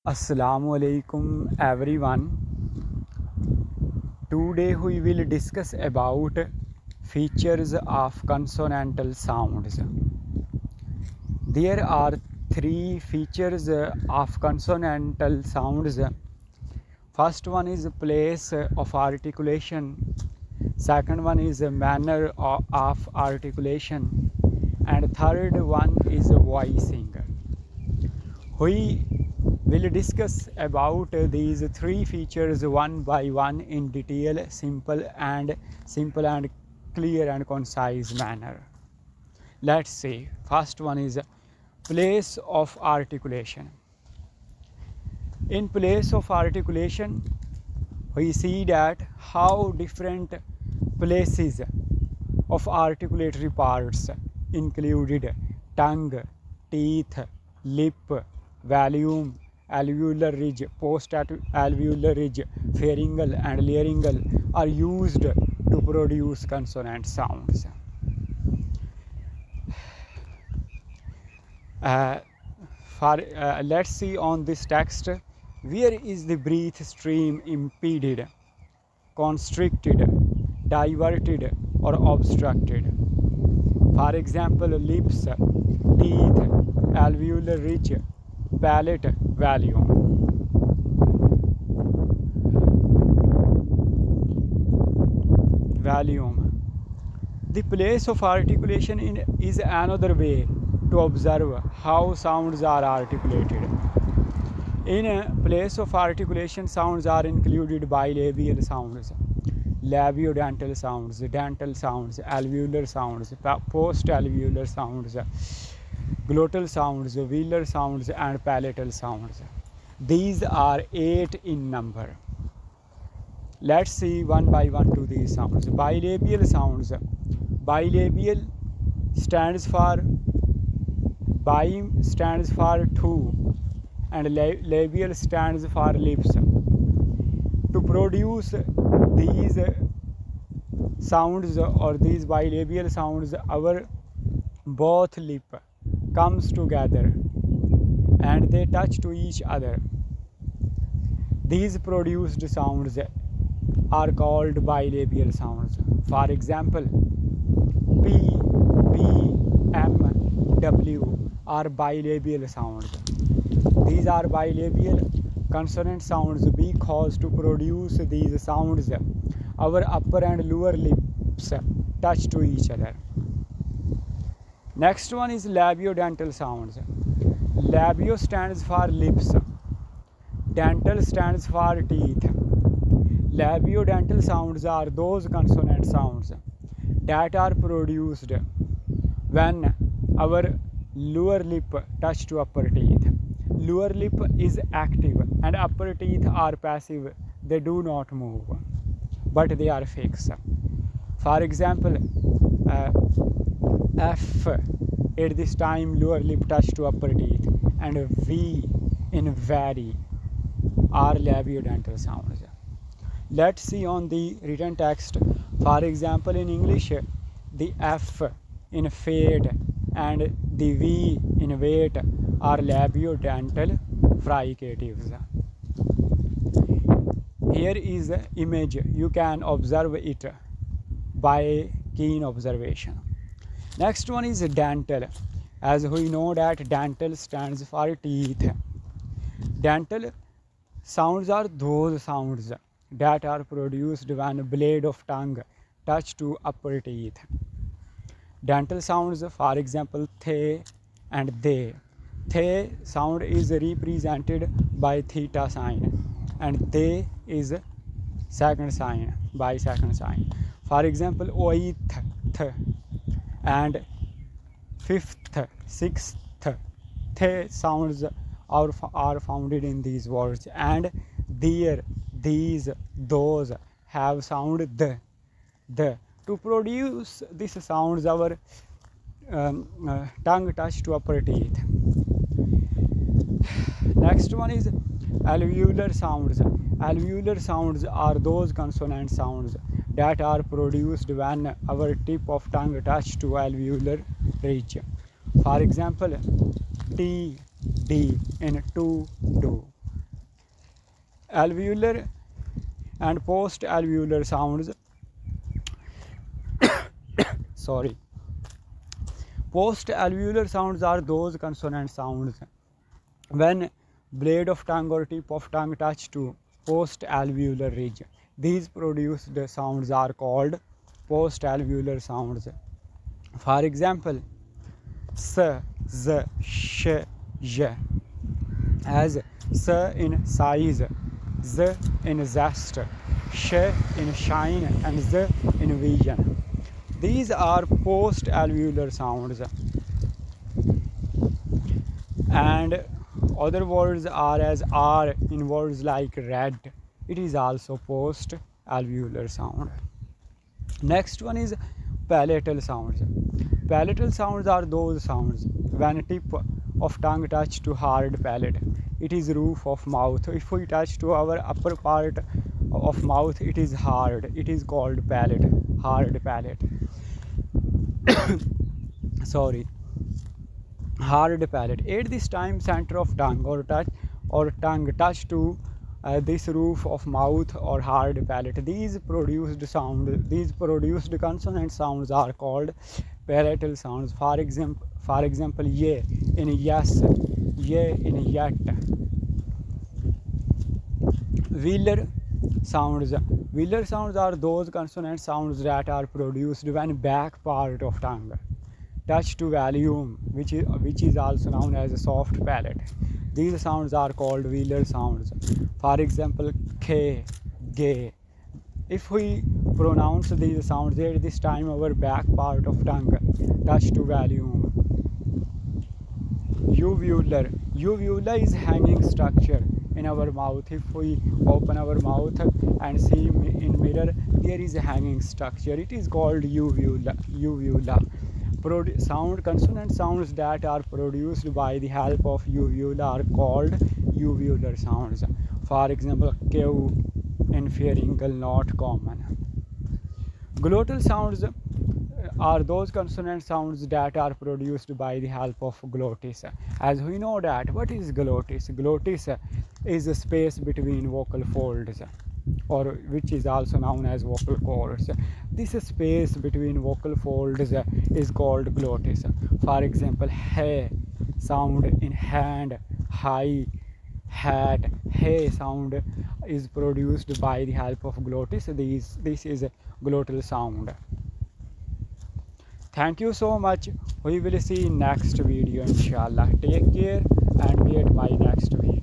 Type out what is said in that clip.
Assalamu alaikum everyone. Today we will discuss about features of consonantal sounds. There are three features of consonantal sounds. First one is place of articulation. Second one is manner of articulation. And third one is voicing. We will discuss about these three features one by one in detail, simple and clear and concise manner. Let's see. First one is place of articulation. In place of articulation, we see that how different places of articulatory parts included tongue, teeth, lip, volume, alveolar ridge, post-alveolar ridge, pharyngeal and laryngeal are used to produce consonant sounds. Let's see on this text, where is the breath stream impeded, constricted, diverted or obstructed? For example, lips, teeth, alveolar ridge, palate, volume. The place of articulation is another way to observe how sounds are articulated. In a place of articulation, sounds are included bilabial sounds, labiodental sounds, dental sounds, alveolar sounds, post-alveolar sounds, glottal sounds, velar sounds and palatal sounds. These are 8 in number. Let's see one by one to these sounds. Bilabial sounds. Bilabial stands for two and labial stands for lips. To produce these sounds or these bilabial sounds, our both lip comes together and they touch to each other. These produced sounds are called bilabial sounds. For example, P, B, M, W are bilabial sounds. These are bilabial consonant sounds because to produce these sounds, our upper and lower lips touch to each other. Next one is labiodental sounds. Labio stands for lips. Dental stands for teeth. Labiodental sounds are those consonant sounds that are produced when our lower lip touch to upper teeth. Lower lip is active and upper teeth are passive. They do not move, but they are fixed. For example, F at this time lower lip touch to upper teeth, and V in very are labiodental sounds. Let's see on the written text. For example, in English, the F in fade and the V in wait are labiodental fricatives. Here is the image. You can observe it by keen observation. Next one is dental. As we know that dental stands for teeth. Dental sounds are those sounds that are produced when blade of tongue touch to upper teeth. Dental sounds, for example, the and they. The sound is represented by theta sign and they is second sign by second sign. For example, oith, th, and fifth, sixth, the sounds are founded in these words, and there, these, those have sound the. To produce these sounds, our tongue touch to upper teeth. Next one is alveolar sounds. Alveolar sounds are those consonant sounds that are produced when our tip of tongue touch to alveolar ridge. For example, T, D in to, do. alveolar and post alveolar sounds. Sorry. Post alveolar sounds are those consonant sounds when blade of tongue or tip of tongue touch to post alveolar ridge. These produced sounds are called post alveolar sounds. For example, s, z, sh, j, as s in size, z in zest, sh in shine, and z in vision. These are post alveolar sounds. And other words are as R in words like red. It is also post alveolar sound. Next one is palatal sounds. Palatal sounds are those sounds when tip of tongue touch to hard palate. It is roof of mouth. If we touch to our upper part of mouth, it is hard. It is called palate, hard palate. Sorry, hard palate. At this time, center of tongue or tongue touch to this roof of mouth or hard palate. These produced consonant sounds are called palatal sounds. For example, ye in yes, ye in yet. Velar sounds. Velar sounds are those consonant sounds that are produced when back part of tongue touch to volume, which is also known as a soft palate. These sounds are called velar sounds. For example, k, ge. If we pronounce these sounds at this time, our back part of tongue touch to volume. Uvular. Uvula is hanging structure in our mouth. If we open our mouth and see in mirror, there is a hanging structure. It is called uvula. Consonant sounds that are produced by the help of uvula are called uvular sounds. For example, q in pharyngeal, not common. Glottal sounds are those consonant sounds that are produced by the help of glottis. As we know that, what is glottis? Glottis is a space between vocal folds, or which is also known as vocal cords. This space between vocal folds is called glottis. For example, he sound in hand, high, hat, hey sound is produced by the help of glottis. This is a glottal sound. Thank you so much. We will see in next video inshallah. Take care and wait my next video.